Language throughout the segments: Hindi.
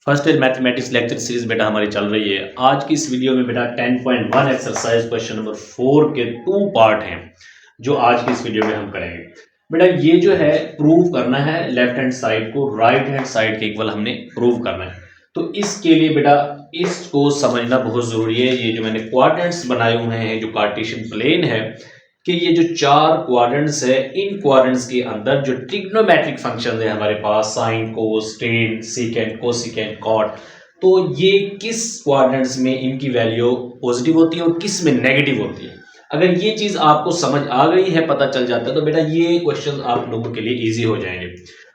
First year mathematics lecture series बेटा हमारी चल रही है। आज की इस वीडियो में बेटा 10.1 एक्सरसाइज क्वेश्चन नंबर 4 के 2 पार्ट हैं जो आज की इस वीडियो में हम करेंगे। बेटा ये जो है प्रूव करना है, लेफ्ट हैंड साइड को राइट हैंड साइड के इक्वल हमने प्रूव करना है। तो इसके लिए बेटा इसको समझना बहुत जरूरी है। ये जो मैंने क्वाड्रेंट्स बनाए हुए हैं, जो कार्टेशियन प्लेन है, कि ये जो 4 क्वाड्रेंट्स है, इन क्वाड्रेंट्स के अंदर जो ट्रिग्नोमेट्रिक फंक्शन है हमारे पास, साइन, कोस, टेन, सीकेंट, कोसिकेंट, कॉट, तो ये किस क्वाड्रेंट्स में इनकी वैल्यू पॉजिटिव होती है और किस में नेगेटिव होती है। अगर ये चीज आपको समझ आ गई है, पता चल जाता है, तो बेटा ये क्वेश्चन आप लोगों के लिए इजी हो जाएंगे।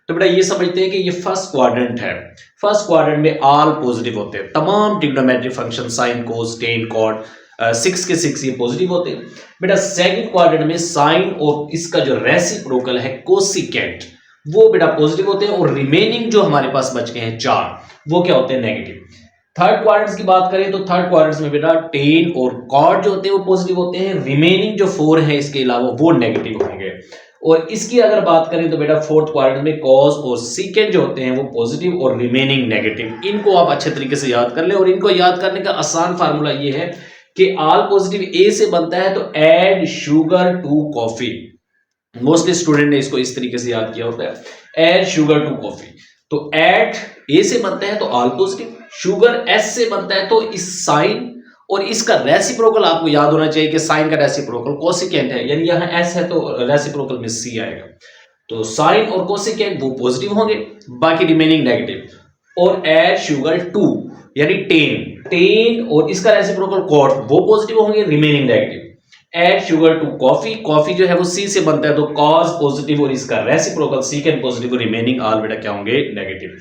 तो बेटा ये समझते हैं कि ये फर्स्ट क्वाड्रेंट है। फर्स्ट क्वाड्रेंट में ऑल पॉजिटिव होते हैं, तमाम ट्रिग्नोमेट्रिक फंक्शन साइन, कोस, टेन, कॉट 6 के 6 ये पॉजिटिव होते हैं। बेटा सेकंड क्वाड्रेंट में साइन और इसका जो रेसिप्रोकल है कोसिकेंट, वो बेटा पॉजिटिव होते हैं, और रिमेनिंग जो हमारे पास बच गए हैं 4, वो क्या होते हैं, नेगेटिव। थर्ड क्वाड्रेंट्स की बात करें तो थर्ड क्वाड्रेंट्स में बेटा टेन और कॉट जो होते हैं वो पॉजिटिव होते हैं, रिमेनिंग जो 4 है इसके अलावा वो नेगेटिव होंगे। और इसकी अगर बात करें तो बेटा फोर्थ क्वाड्रेंट में कॉस और सीकेंट जो होते हैं वो पॉजिटिव और रिमेनिंग नेगेटिव। इनको आप अच्छे तरीके से याद कर ले, और इनको याद करने का आसान फार्मूला ये है कि ऑल पॉजिटिव ए से बनता है तो add sugar to coffee. Mostly student ने इसको इस तरीके से याद किया होता है, ऐड शुगर टू कॉफी। तो ऐड ए से बनता है तो ऑल पॉजिटिव, शुगर एस से बनता है तो इस साइन, और इसका रेसिप्रोकल आपको याद होना चाहिए कि साइन का रेसिप्रोकल कोसिकेंट है, यानी यहां एस है तो रेसिप्रोकल में सी आएगा। तो साइन और कोसिकेंट वो पॉजिटिव होंगे, बाकी रिमेनिंग नेगेटिव। और ऐड शुगर टू यानी टेन और इसका रेसिप्रोकल कॉट वो पॉजिटिव होंगे, remaining negative. Add sugar to coffee, coffee जो है वो सी से बनता है तो कॉस पॉजिटिव और इसका reciprocal secant positive, remaining all बेटा क्या होंगे, नेगेटिव।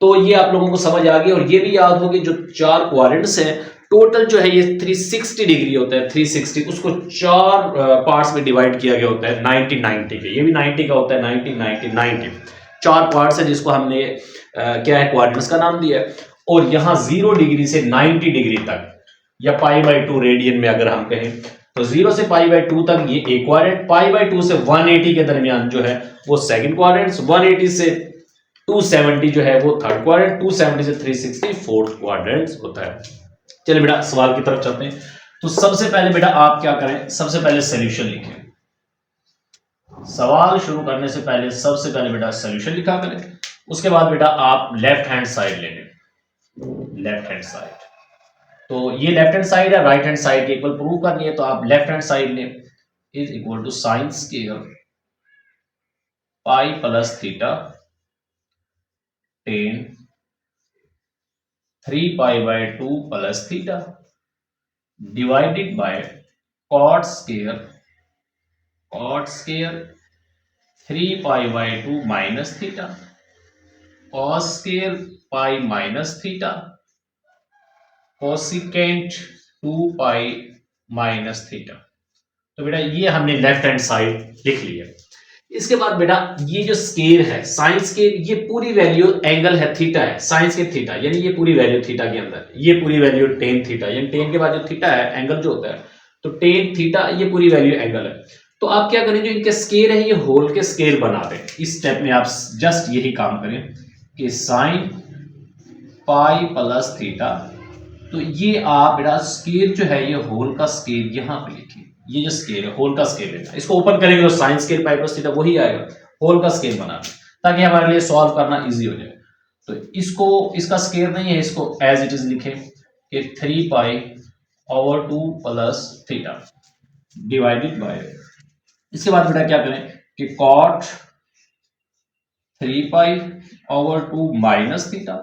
तो ये आप लोगों को समझ आ गई। और ये भी याद होगी जो 4 क्वाड्रेंट्स हैं, टोटल जो है ये 360 डिग्री होता है, 360 उसको 4 पार्ट्स में डिवाइड किया गया होता है 90 के। ये भी 90 का होता है, 90 4 पार्ट्स है जिसको हमने क्या है, क्वाड्रेंट्स का नाम दिया है। और यहां 0 डिग्री से 90 डिग्री तक, या π/2 रेडियन में अगर हम कहें तो 0 से π/2 तक ये एक क्वाड्रेंट, π/2 से 180 के दरमियान जो है वो सेकंड क्वाड्रेंट, 180 से 270 जो है वो थर्ड क्वाड्रेंट, 270 से 360 फोर्थ क्वाड्रेंट होता है। चलिए बेटा सवाल की तरफ चलते हैं। तो सबसे पहले बेटा आप क्या करें, सबसे पहले सॉल्यूशन लिखें। सवाल शुरू करने से पहले सबसे पहले बेटा सॉल्यूशन लिखा करें। उसके बाद बेटा आप लेफ्ट हैंड साइड ले लें, लेफ्ट हैंड साइड। तो ये लेफ्ट हैंड साइड है, राइट हैंड साइड के इक्वल प्रूव करनी है, तो आप लेफ्ट हैंड साइड लें, is equal to sine square pi plus theta tan 3π/2 plus theta divided by cot square 3π/2 minus theta cos square pi minus theta cosecant 2π minus theta. तो बेटा ये हमने लेफ्ट हैंड साइड लिख लिया। इसके बाद बेटा ये जो स्केयर है, साइन स्केयर, ये पूरी वैल्यू एंगल है थीटा है, साइन स्केयर थीटा, यानी ये पूरी वैल्यू थीटा के अंदर, ये पूरी वैल्यू टेन थीटा, यानी टेन के बाद जो थीटा है एंगल जो होता है, तो टेन थीटा ये पूरी वैल्यू एंगल है। तो आप क्या करें, जो इनके स्केयर है ये होल के स्केयर बना दें। इस स्टेप में आप जस्ट यही काम करें कि साइन पाई प्लस थीटा, तो ये आप बेटा स्केयर जो है ये होल का स्केयर यहां पे लिखिए। ये जो स्केयर है होल का स्केयर लेना, इसको ओपन करेंगे तो साइन स्केयर पाई प्लस थीटा वही आएगा, होल का स्केयर बना ताकि हमारे लिए सॉल्व करना इजी हो जाए। तो इसको, इसका स्केयर नहीं है, इसको एज इट इज लिखें कि 3π/2 प्लस थीटा डिवाइडेड बाय, इसके बाद बेटा क्या करें कि कॉट 3π/2 माइनस थीटा,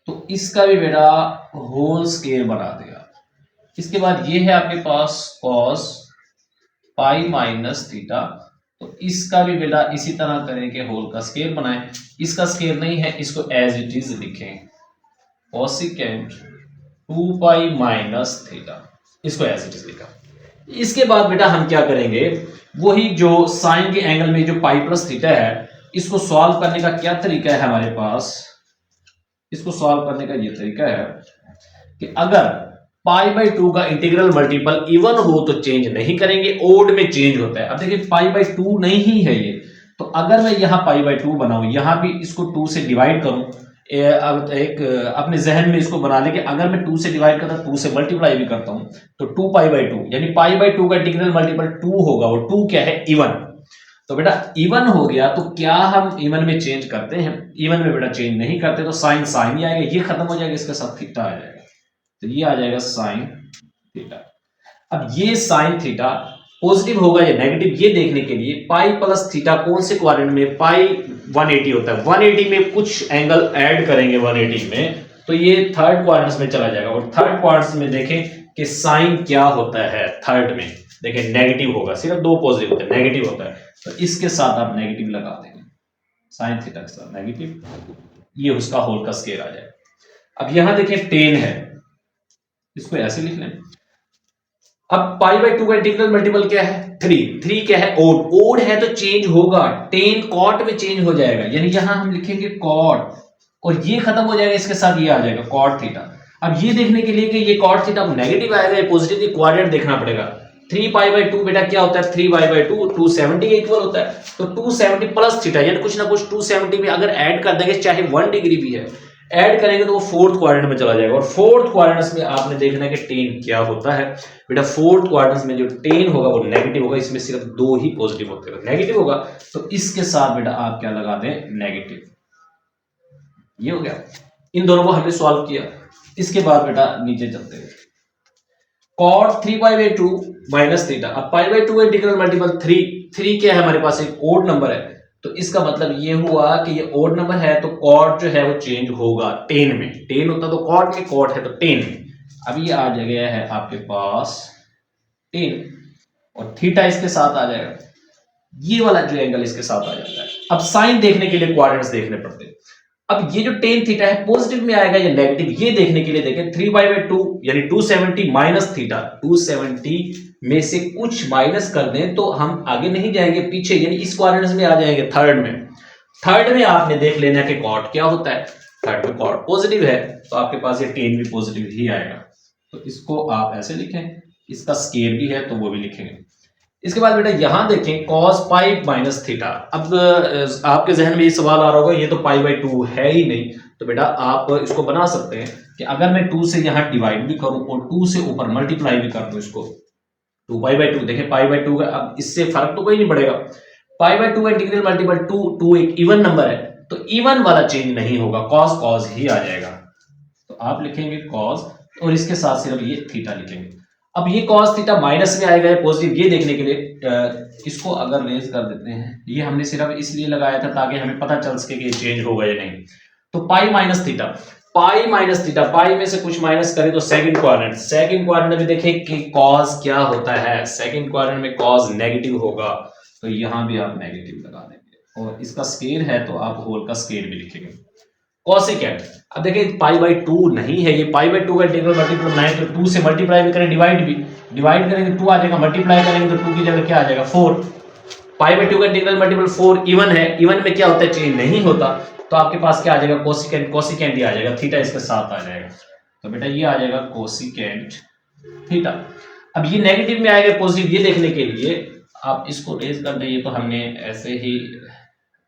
तो इसका भी बेटा होल स्केयर बना देगा। इसके बाद ये है आपके पास कॉस पाई माइनस थीटा, तो इसका भी बेटा इसी तरह करें कि होल का स्केयर बनाएं। इसका स्केयर नहीं है, इसको एज इट इज लिखें कोसिकेंट 2π माइनस थीटा, इसको एज इट इज लिखा। इसके बाद बेटा हम क्या करेंगे, वही जो साइन के एंगल में जो पाई प्लस थीटा है, इसको सॉल्व करने का क्या तरीका है हमारे पास, इसको सॉल्व करने का ये तरीका है कि अगर π/2 का इंटीग्रल मल्टीपल इवन हो तो चेंज नहीं करेंगे, ओड में चेंज होता है। अब देखिए π/2 नहीं ही है ये, तो अगर मैं यहां π/2 बनाऊं, यहां भी इसको 2 से डिवाइड करूं, अब एक अपने जहन में इसको बना लें कि अगर मैं 2 से डिवाइड करता हूँ 2 से मल्टीप्लाई भी करता हूँ तो 2 पाई बाई 2 यानी पाई/2 का इंटीग्रल मल्टीपल 2 होगा और 2 क्या है इवन। तो बेटा इवन हो गया तो क्या हम इवन में चेंज करते हैं? इवन में बेटा चेंज नहीं करते, तो साइन साइन ही आएगा, ये खत्म हो जाएगा, इसके साथ थीटा आ जाएगा, तो ये आ जाएगा साइन थीटा। अब ये साइन थीटा पॉजिटिव होगा या नेगेटिव ये देखने के लिए पाई प्लस थीटा कौन से क्वाड्रेंट में, पाई 180 होता है, 180 में कुछ एंगल ऐड करेंगे 180 में, तो ये थर्ड क्वाड्रेंट में चला जाएगा। और थर्ड क्वाड्रेंट में देखें कि साइन क्या होता है थर्ड में, देखें नेगेटिव होगा, सिर्फ 2 पॉजिटिव होते हैं, नेगेटिव होता है, तो इसके साथ आप नेगेटिव लगा देंगे, साइन थीटा के साथ नेगेटिव, ये उसका होल का स्केयर आ जाएगा। अब यहां देखें टेन है, इसको ऐसे लिख लें। अब पाई/2 का इंटीग्रल मल्टीपल क्या है 3 क्या है ओड है तो चेंज होगा, टेन कॉट में चेंज हो जाएगा, यानी यहां हम लिखेंगे कॉट और ये खत्म हो जाएगा, इसके साथ ये आ जाएगा कॉट थीटा। अब ये देखने के लिए कि ये कॉट थीटा नेगेटिव आएगा या पॉजिटिव, क्वाड्रेंट देखना पड़ेगा। 3 पाई/2 बेटा क्या होता है 3 पाई/2 270 के इक्वल होता है, तो 270 प्लस थीटा यानी कुछ ना कुछ 270 में अगर ऐड कर देंगे चाहे 1 डिग्री भी है, ऐड करेंगे तो वो फोर्थ क्वाड्रेंट में चला जाएगा। और फोर्थ क्वाड्रेंट में आपने देखना है कि टेन क्या होता है बेटा, फोर्थ क्वाड्रेंट में जो टेन होगा वो नेगेटिव होगा, इसमें सिर्फ 2 ही पॉजिटिव होते हैं, नेगेटिव होगा तो इसके साथ बेटा आप क्या लगा दें नेगेटिव, ये हो गया। इन दोनों को हमने सॉल्व किया। इसके बाद बेटा नीचे चलते हैं, cot 3 पाई/2 माइनस थीटा। अब पाई/2 का इंटीग्रल मल्टीपल 3 क्या है हमारे पास एक ओड नंबर है, तो इसका मतलब ये हुआ कि ये ओड नंबर है तो कॉट जो है वो चेंज होगा 10 में, 10 होता तो कॉट में, कॉट है तो 10 में। अब ये आ गया है आपके पास 10 और थीटा इसके साथ आ जाएगा, ये वाला जो एंगल इसके साथ आ जाता है। अब साइन देखने के लिए क्वाड्रेंट्स देखने पड़ते हैं। अब ये जो टेन थीटा है पॉजिटिव में आएगा या नेगेटिव ये देखने के लिए देखें 3 पाई/2 यानी 270 माइनस थीटा, 270 में से कुछ माइनस कर दें तो हम आगे नहीं जाएंगे पीछे, यानी इस क्वाड्रेंट में आ जाएंगे थर्ड में। थर्ड में आपने देख लेना कि कॉट क्या होता है, थर्ड में कॉट पॉजिटिव है तो आपके पास ये टेन भी पॉजिटिव ही आएगा, तो इसको आप ऐसे लिखें, इसका स्केयर भी है तो वो भी लिखेंगे। इसके बाद बेटा यहां देखें cos पाई माइनस थीटा। अब आपके जहन में ये सवाल आ रहा होगा ये तो पाई/2 है ही नहीं, तो बेटा आप इसको बना सकते हैं कि अगर मैं 2 से यहां डिवाइड भी करूं और 2 से ऊपर मल्टीप्लाई भी कर दूं इसको 2 पाई/2, देखें पाई/2 का अब इससे फर्क तो कोई नहीं पड़ेगा, पाई/2 का इंटीग्रल मल्टीपल 2 एक इवन नंबर है तो इवन वाला चेंज नहीं होगा, cos ही आ जाएगा, तो आप लिखेंगे cos और इसके साथ सिर्फ ये थीटा लिखेंगे। अब ये cos थीटा माइनस में आएगा या पॉजिटिव ये देखने के लिए इसको अगर रेज कर देते हैं, ये हमने सिर्फ इसलिए लगाया था ताकि हमें पता चल सके कि ये चेंज होगा या नहीं। तो पाई माइनस थीटा, पाई में से कुछ माइनस करें तो सेकंड क्वाड्रेंट में देखें कि cos क्या होता है, सेकंड क्वाड्रेंट में cos नेगेटिव होगा तो यहां भी आप नेगेटिव लगा देंगे और इसका स्केयर है तो आप होल का स्केयर भी लिखेंगे। कोसेकेंट, अब देखिए पाई/2 नहीं है, ये पाई/2 का इंटीग्रल मल्टीपल 9 तो 2 से मल्टीप्लाई भी करें डिवाइड करेंगे 2 आ जाएगा, मल्टीप्लाई करेंगे तो 2 की जगह क्या आ जाएगा 4। पाई/2 का इंटीग्रल मल्टीपल 4 इवन है, इवन में क्या होता है चेंज नहीं होता, तो आपके पास क्या आ जाएगा कोसिकेंट ही आ जाएगा, थीटा इसके साथ आ जाएगा, तो बेटा ये आ जाएगा कोसिकेंट थीटा। अब ये नेगेटिव में आएगा पॉजिटिव ये देखने के लिए आप इसको रेज कर दें, ये तो हमने ऐसे ही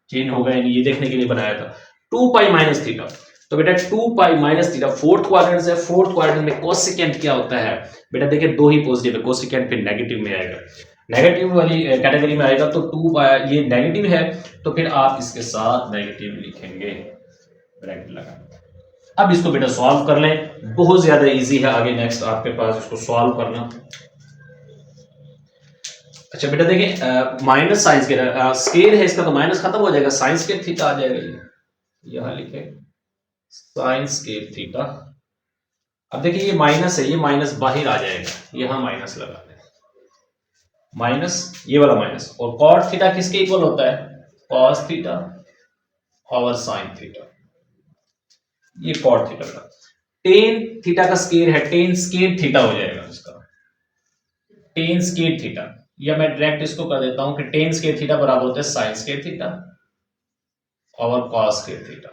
चेंज होगा ये देखने के लिए बनाया था 2 पाई माइनस थीटा, तो बेटा 2 पाई माइनस थीटा फोर्थ क्वाड्रेंट है, फोर्थ क्वाड्रेंट में कोसेकेंट क्या होता है बेटा, देखिए 2 ही पॉजिटिव है, कोसेकेंट फिर नेगेटिव में आएगा, नेगेटिव वाली कैटेगरी में आएगा तो 2 पाई ये नेगेटिव है तो फिर आप इसके साथ नेगेटिव लिखेंगे ब्रैकेट लगा। अब इसको बेटा सॉल्व कर लें, बहुत ज्यादा इजी है, आगे नेक्स्ट आपके पास इसको सॉल्व करना। अच्छा बेटा देखिए माइनस साइंस के स्केयर है इसका तो माइनस खत्म हो जाएगा, साइंस के थीटा आ जाएगा, यहां लिखे साइन स्केयर थीटा। अब देखिए ये माइनस है, ये माइनस बाहर आ जाएगा, यहां माइनस लगा दें, माइनस ये वाला माइनस, और कॉट थीटा किसके इक्वल होता है कॉस थीटा और साइन थीटा, ये कॉट थीटा का टेन थीटा का स्केयर है, टेन स्केयर थीटा हो जाएगा इसका, टेन स्केयर थीटा, या मैं डायरेक्ट इसको कर देता हूं कि टेन स्केयर थीटा बराबर होता है साइन स्केयर थीटा और कॉस स्केयर थीटा।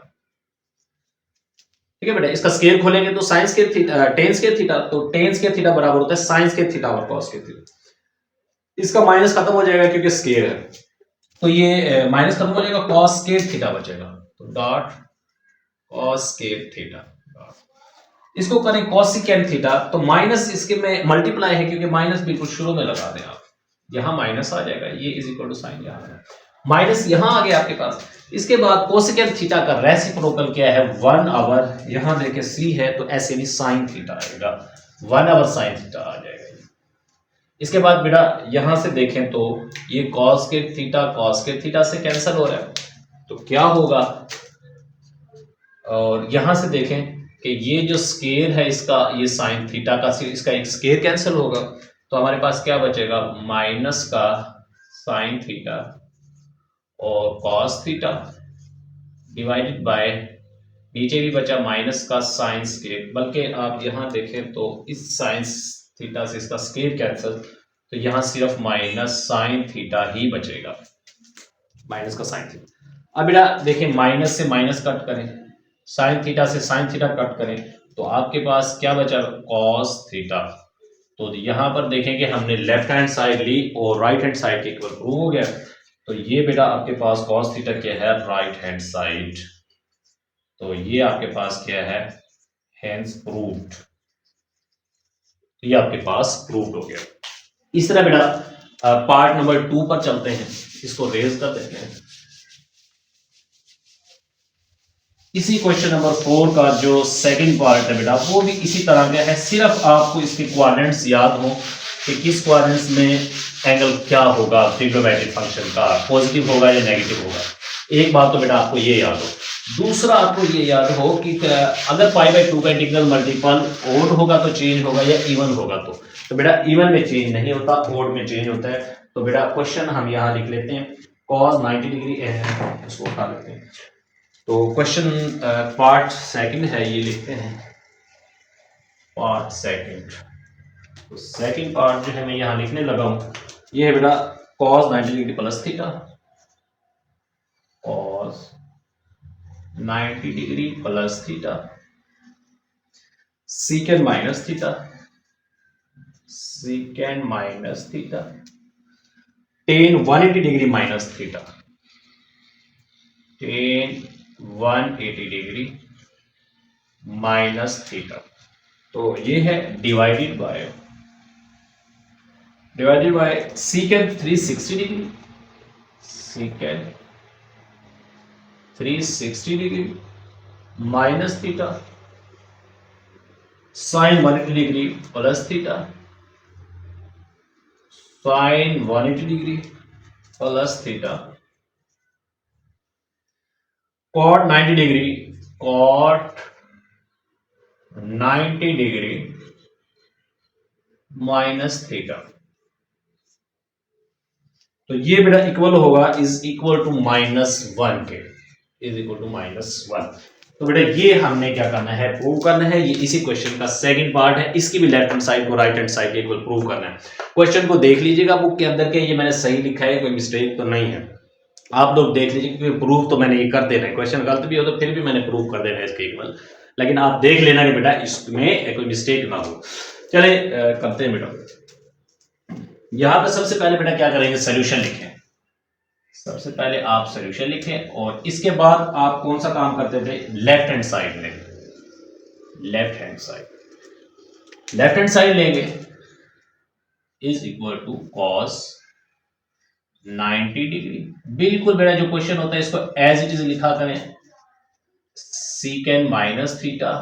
ठीक है बेटा, इसका स्केयर खोलेंगे तो sine square theta tan square theta, तो टेन स्केयर थीटा बराबर होता है साइन स्केयर थीटा और कॉस स्केयर थीटा। इसका माइनस खत्म हो जाएगा क्योंकि स्केयर है, तो ये माइनस खत्म हो जाएगा, कॉस स्केयर थीटा बचेगा, तो डॉट कॉस स्केप थीटा, इसको करें कॉसिकेंट थीटा, तो माइनस इसके में मल्टीप्लाई है क्योंकि माइनस बिल्कुल शुरू में लगा दें आप, यहां माइनस आ जाएगा, ये इज इक्वल टू साइन, यहां माइनस यहां आ गया आपके पास। इसके बाद कोसेकेंट थीटा का रेसिप्रोकल क्या है 1/, यहां देखें सी है तो ऐसे नहीं साइन थीटा आएगा, 1/, साइन थीटा आ जाएगा। इसके बाद बेटा यहां से देखें तो ये कॉस के थीटा से कैंसिल हो रहा है, तो क्या होगा, और यहां से देखें कि ये जो स्केयर है इसका, ये साइन थीटा का, इसका एक स्केयर कैंसिल होगा, तो हमारे पास क्या बचेगा, माइनस का साइन थीटा और कॉस थीटा डिवाइडेड बाय, नीचे भी बचा माइनस का साइन स्केयर, बल्कि आप यहां देखें तो इस साइन थीटा से इसका स्केयर कैंसिल, तो यहां सिर्फ माइनस साइन थीटा ही बचेगा, माइनस का साइन थीटा। अब बेटा देखें माइनस से माइनस कट करें, साइन थीटा से साइन थीटा कट करें, तो आपके पास क्या बचा, कॉस थीटा। तो यहां पर देखें कि हमने लेफ्ट हैंड साइड ली और राइट हैंड साइड के इक्वल प्रूव हो गया, तो ये बेटा आपके पास कॉस थीटा क्या है, राइट हैंड साइड, तो ये आपके पास क्या है, हेंस प्रूव्ड, ये आपके पास प्रूव्ड हो गया। इस तरह बेटा पार्ट नंबर 2 पर चलते हैं, इसको रेज कर देते हैं। इसी क्वेश्चन नंबर 4 का जो सेकंड पार्ट है बेटा वो भी इसी तरह का है, सिर्फ आपको इसके क्वाड्रेंट्स याद हो कि किस क्वाड्रेंट्स में एंगल क्या होगा ट्रिग्नोमेट्रिक फंक्शन का, पॉजिटिव होगा या नेगेटिव होगा। एक बात तो बेटा आपको ये याद हो, दूसरा आपको ये याद हो कि अगर π/2 का इंटीग्रल मल्टीपल ओड होगा तो चेंज होगा या इवन होगा, तो बेटा इवन में चेंज नहीं होता, ओड में चेंज होता है। तो बेटा क्वेश्चन हम यहाँ लिख लेते हैं, cos 90 डिग्री इसको उठा लेते हैं, तो क्वेश्चन पार्ट सेकंड है, ये लिखते हैं पार्ट सेकंड। तो सेकंड पार्ट जो है मैं यहां लिखने लगा हूं, ये है बेटा cos 90 degree plus theta, cos 90 degree plus theta, secant minus theta, secant minus theta, tan 180 degree minus theta, tan 180 degree minus theta. तो ये है divided by secant 360 degree, secant 360 degree minus theta, sine 180 degree plus theta, sine 180 degree plus theta, cot 90 degree, cot 90 degree minus theta. तो ये बेटा इक्वल होगा इज इक्वल टू -1 के, इज इक्वल टू -1। तो बेटा ये हमने क्या करना है, प्रूव करना है, ये इसी क्वेश्चन का सेकंड पार्ट है, इसकी भी लेफ्ट हैंड साइड को राइट हैंड साइड के इक्वल प्रूव करना है। क्वेश्चन को देख लीजिएगा बुक के अंदर के, ये मैंने सही लिखा है, कोई मिस्टेक तो नहीं है, आप लोग देख लीजिए क्योंकि प्रूफ तो मैंने ये कर देना है, क्वेश्चन गलत भी हो तो फिर भी मैंने प्रूफ कर देना है इसके इक्वल, लेकिन आप देख लेना कि बेटा इसमें कोई मिस्टेक ना हो। चले करते हैं बेटा, यहां पे सबसे पहले बेटा क्या करेंगे, सोल्यूशन लिखें। सबसे पहले आप सोल्यूशन लिखें और इसके बाद आप कौन सा काम करते थे, लेफ्ट हैंड साइड लें, लेफ्ट हैंड साइड लेंगे is equal to cos 90 degree, बिल्कुल बेटा जो क्वेश्चन होता है इसको एज इट इज लिखा करें, secant minus theta,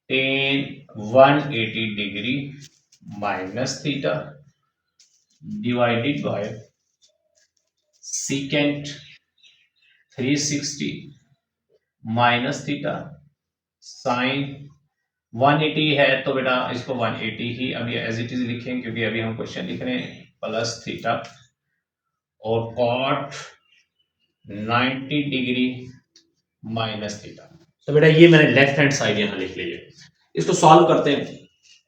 tan 180 degree minus theta divided by secant 360 minus theta, sine 180 है तो बेटा इसको 180 ही अभी एज इट इज लिखें क्योंकि अभी हम क्वेश्चन लिख रहे हैं, प्लस थीटा और cot 90 डिग्री माइनस थीटा। तो बेटा ये मैंने लेफ्ट हैंड साइड यहां लिख लीजिए, इसको सॉल्व करते हैं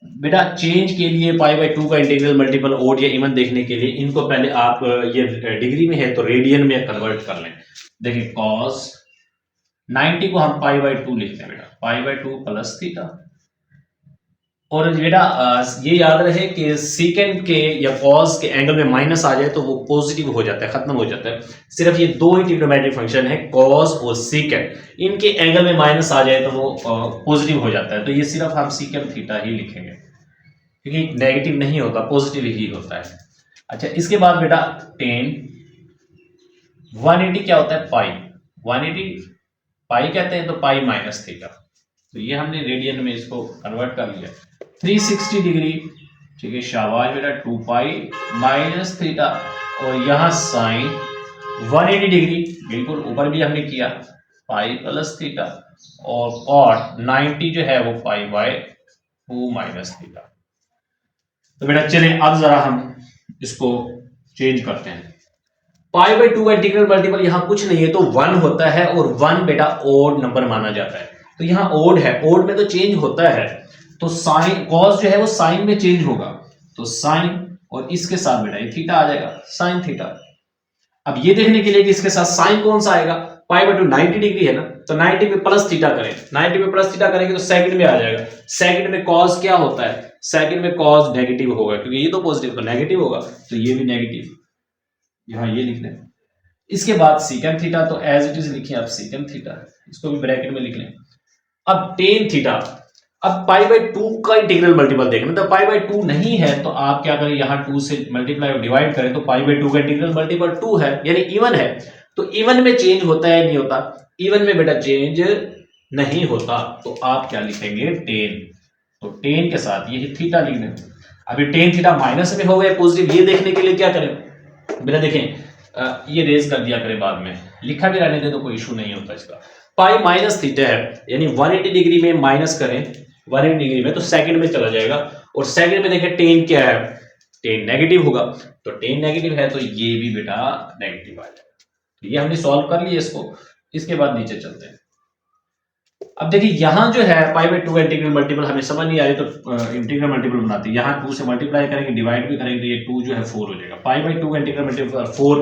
बेटा। चेंज के लिए π/2 का इंटीग्रल मल्टीपल ओड या इवन देखने के लिए इनको पहले आप ये डिग्री में है तो रेडियन में कन्वर्ट कर लें। देखिए cos 90 को हम π/2 लिखते हैं बेटा, π/2 प्लस थीटा, और बेटा ये याद रहे कि सीकेंड के या कॉस के एंगल में माइनस आ जाए तो वो पॉजिटिव हो जाता है, खत्म हो जाता है। सिर्फ ये दो ही ट्रिग्नोमेट्रिक फंक्शन है, कॉस और सीकेंड, इनके एंगल में माइनस आ जाए तो वो पॉजिटिव हो जाता है। तो ये सिर्फ हम सीकेंड थीटा ही लिखेंगे, क्योंकि नेगेटिव नहीं होता, पॉजिटिव ही होता है। अच्छा, इसके बाद बेटा टेन 180 क्या होता है, पाई 180 पाई कहते हैं, तो पाई माइनस थीटा। तो ये हमने रेडियन में इसको कन्वर्ट कर लिया, 360 डिग्री। ठीक है, शाबाश बेटा, 2 पाई माइनस थीटा, और यहां साइन 180 डिग्री, बिल्कुल ऊपर भी हमने किया, पाई प्लस थीटा, और कॉट 90 जो है वो पाई बाय 2 माइनस थीटा। तो बेटा चलें अब जरा हम इसको चेंज करते हैं। पाई बाय 2 का इंटीग्रल मल्टीपल यहां कुछ नहीं है, तो 1 होता है, और 1 बेटा ओड नंबर माना जाता है। तो यहां ओड है, ओड में तो चेंज होता है, तो साइन कॉस जो है वो साइन में चेंज होगा, तो साइन, और इसके साथ बेटा ये थीटा आ जाएगा, साइन थीटा। अब ये देखने के लिए कि इसके साथ साइन कौन सा आएगा, पाई बाय 2 90 डिग्री है ना, तो 90 पे प्लस थीटा करें, 90 पे प्लस थीटा करेंगे तो सेकंड में आ जाएगा। सेकंड में कॉस क्या होता है, सेकंड में कॉस नेगेटिव होगा, क्योंकि ये तो पॉजिटिव, तो नेगेटिव होगा, तो ये भी नेगेटिव, यहां ये लिख लें। इसके बाद सीकेंड थीटा, तो एज इट इज लिखिए आप सीकेंड थीटा, इसको भी ब्रैकेट में लिख लें। अब टेन थीटा, अब पाई बाय 2 का इंटीग्रल मल्टीपल देखना, तो पाई बाय 2 नहीं है तो आप क्या करें, यहां 2 से मल्टीप्लाई और डिवाइड करें, तो पाई बाय 2 का इंटीग्रल मल्टीपल 2 है, यानी इवन है। तो इवन में चेंज होता है नहीं होता, इवन में बेटा चेंज नहीं होता, तो आप क्या लिखेंगे, टेन। तो टेन के साथ ये थीटा लिख दें। अभी टेन थीटा माइनस में हो गया पॉजिटिव, ये देखने के लिए क्या करें बेटा, देखें ये रेज कर दिया करें, बाद में लिखा भी रहने दे तो कोई इशू नहीं होता इसका। पाई माइनस थीटा है, यानी 180 डिग्री में माइनस करें 180 डिग्री में, तो सेकंड में चला जाएगा, और सेकंड में देखें टेन क्या है, टेन नेगेटिव होगा, तो टेन नेगेटिव है तो ये भी बेटा नेगेटिव आ जाएगा। तो ये हमने सॉल्व कर लिया इसको। इसके बाद नीचे चलते हैं। अब देखिए यहां जो है पाई बाय 2 का इंटीग्रल मल्टीपल हमें समझ नहीं आ रही, तो इंटीग्रल मल्टीपल बनाते हैं, यहाँ 2 से मल्टीप्लाई करेंगे, डिवाइड भी करेंगे, तो ये 2 जो है 4 हो जाएगा। पाई बाय 2 का इंटीग्रल मल्टीपल 4,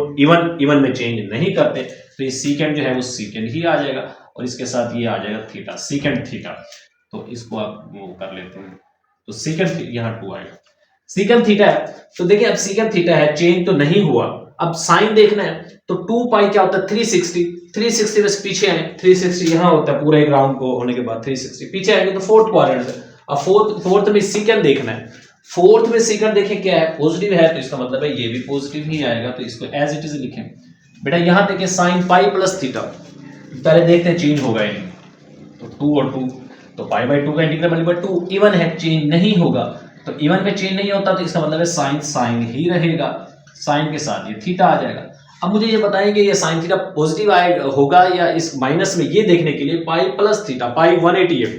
इवन में चेंज नहीं करते, तो ये सीकेंड जो है वो सीकेंड ही आ जाएगा, और इसके साथ ये आ जाएगा थीटा, सीकेंड थीटा। तो इसको आप वो कर लेते हैं, तो सीकेंड यहाँ 2 आएगा, सीकेंड थीटा है। तो देखिए अब सीकेंड थीटा है, चेंज तो नहीं हुआ, अब साइन देखना है, तो 2 पाई क्या होता है, 360 में से पीछे आए, 360 यहां होता है पूरा एक राउंड को होने के बाद, 360 पीछे आएंगे तो फोर्थ क्वाड्रेंट है। अब फोर्थ में सीकेंड देखना है, फोर्थ में सीकेंड देखें क्या है, पॉजिटिव है, तो इसका मतलब है ये भी पॉजिटिव ही आएगा, तो इसको एज इट इज लिखें। बेटा यहां देखिए साइन पाई प्लस थीटा, पहले देखते हैं चेंज होगा ही नहीं, तो 2 और 2, तो पाई बाय 2 का इंटीग्रल मल्टीपल 2, इवन है, चेंज नहीं होगा, तो इवन में चेंज नहीं होता, तो इसका मतलब है साइन साइन ही रहेगा, साइन के साथ ये थीटा आ जाएगा। अब मुझे ये बताएं कि ये साइन थीटा पॉजिटिव आएगा होगा या इस माइनस में, ये देखने के लिए पाई प्लस थीटा, पाई 180 है,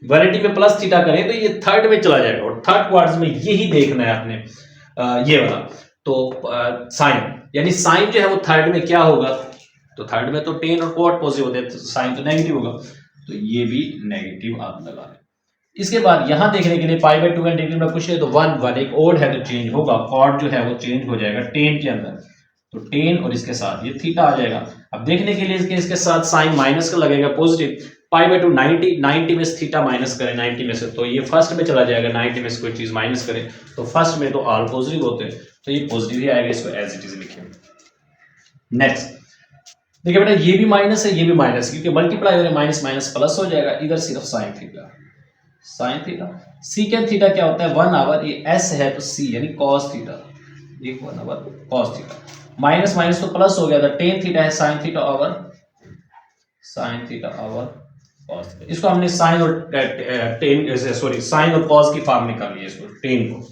180 में प्लस थीटा करें तो ये थर्ड में चला जाएगा, और थर्ड क्वाड्रेंट में यही देखना है आपने, ये वाला। तो साइन, यानी साइन जो है वो थर्ड में क्या होगा, तो थर्ड में तो टेन और कोट पॉजिटिव होते हैं, तो साइन तो नेगेटिव होगा, तो ये भी नेगेटिव आप लगा लें। इसके बाद यहां देखने के लिए पाई बाय 2 का इंटीग्रल में कुछ है तो 1 एक ओड है तो चेंज होगा, कॉट जो है वो चेंज हो जाएगा टेन के अंदर, तो टेन और इसके साथ ये थीटा आ जाएगा। अब देखने के लिए इसके साथ साइन माइनस का लगेगा पॉजिटिव, पाई बाय 2 90 में से थीटा माइनस करें 90 में से, तो ये फर्स्ट में चला जाएगा, 90 में से कोई चीज माइनस करें तो फर्स्ट में तो ऑल पॉजिटिव होते हैं, तो ये पॉजिटिव ही आएगा, इसको एज इट इज लिखें। नेक्स्ट देखिए बेटा ये भी माइनस है, ये भी माइनस, क्योंकि मल्टीप्लाई हो रहे माइनस माइनस प्लस हो जाएगा, इधर सिर्फ sine theta, sine theta. Secant theta क्या होता है, 1 आवर, ये एस है तो सी यानी कॉस थीटा, ये 1 over cos theta, minus minus तो प्लस हो गया था, टेन थीटा है sine theta over, sine theta over cos theta. इसको हमने साइन और टेन सॉरी साइन और कॉस की फॉर्म में कर लिया इसको, टेन को।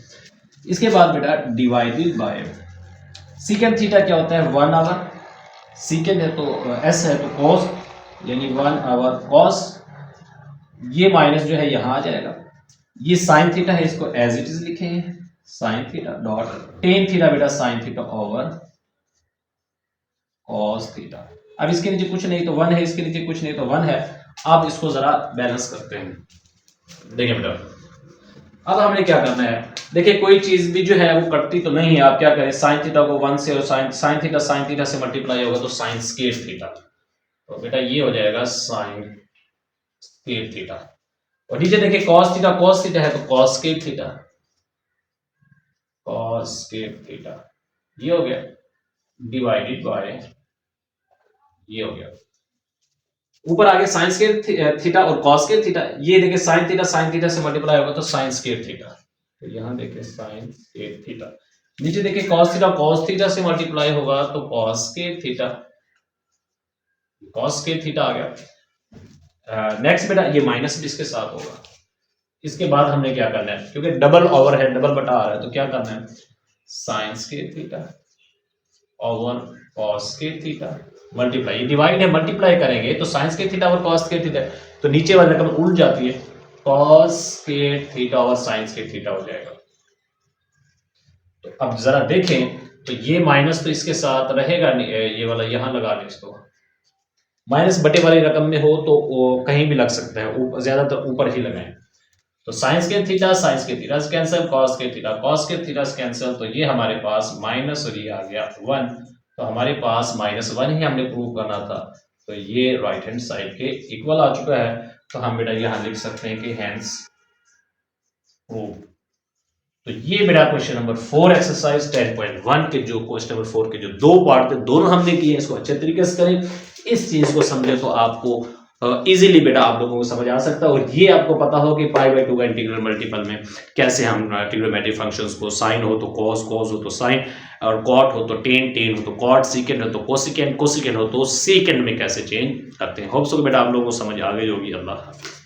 इसके बाद बेटा डिवाइडेड बाय सीकेंड थीटा क्या होता है, 1 आवर, सीकेंड है तो एस है तो कॉस यानी 1 आवर कॉस, ये माइनस जो है यहां आ जाएगा, ये साइन थीटा है, इसको एज इट इज लिखेंगे, sine theta dot tan theta बेटा sine theta over cos theta. अब इसके नीचे कुछ नहीं तो 1 है, इसके नीचे कुछ नहीं तो 1 है। अब इसको जरा बैलेंस करते हैं, देखिए बेटा अब हमने क्या करना है, देखिए कोई चीज भी जो है वो कटती तो नहीं है, आप क्या करें साइन थीटा को 1 से और साइन थीटा से मल्टीप्लाई होगा तो साइन स्क्वायर थीटा, तो बेटा ये हो जाएगा साइन स्क्वायर थीटा। और नीचे देखिए cos थीटा है तो cos square theta, cos square theta ये हो गया डिवाइडेड बाय ये हो गया। ऊपर आगे साइन स्क्वायर थीटा और cos स्क्वायर थीटा, ये देखिए साइन थीटा से मल्टीप्लाई होगा तो साइन स्क्वायर थीटा, तो यहां देखिए साइन स्क्वायर थीटा। नीचे देखिए cos थीटा से मल्टीप्लाई होगा तो cos स्क्वायर थीटा आ गया। नेक्स्ट बेटा ये माइनस भी इसके साथ होगा। इसके बाद हमने क्या करना है, क्योंकि डबल ओवर है, डबल बटा आ रहा है, तो क्या करना है, sine square theta over cos square theta multiply, divide है मल्टीप्लाई करेंगे तो साइन स्क्वायर थीटा और cos स्क्वायर थीटा, तो नीचे वाली रकम उल्ट जाती है, cos स्क्वायर थीटा और साइन स्क्वायर थीटा हो जाएगा। तो अब जरा देखें तो ये माइनस तो इसके साथ रहेगा नहीं, ये वाला यहां लगा लें इसको, माइनस बटे वाली रकम में हो तो कहीं भी लग सकता है, ज्यादातर ऊपर ही लगाएं। तो साइन स्क्वायर थीटा से कैंसिल, cos स्क्वायर थीटा से कैंसिल, तो ये हमारे पास माइनस और ये आ गया 1, तो हमारे पास -1 ही हमने प्रूव करना था, तो ये राइट हैंड साइड के इक्वल आ चुका है। तो हम बेटा यहां लिख सकते हैं कि हैंस प्रूव। तो ये बेटा क्वेश्चन नंबर 4 एक्सरसाइज 10.1 के जो क्वेश्चन नंबर 4 के जो दो पार्ट थे दोनों हमने किए, इसको अच्छे तरीके से करें, इस चीज को समझे तो आपको इजीली बेटा आप लोगों को समझ आ सकता है। और ये आपको पता हो कि π/2 का इंटीग्रल मल्टीपल में कैसे हम ट्रिग्नोमेट्रिक फंक्शंस को, साइन हो तो कॉस, कॉस हो तो साइन, और कॉट हो तो टेन, टेन हो तो कॉट, सीकेंड हो तो कोसिकेंड, कोसिकेंड हो तो सीकेंड में कैसे चेंज करते हैं। होप सो बेटा आप लोगों को समझ आ गई होगी। अल्लाह हाफिज़।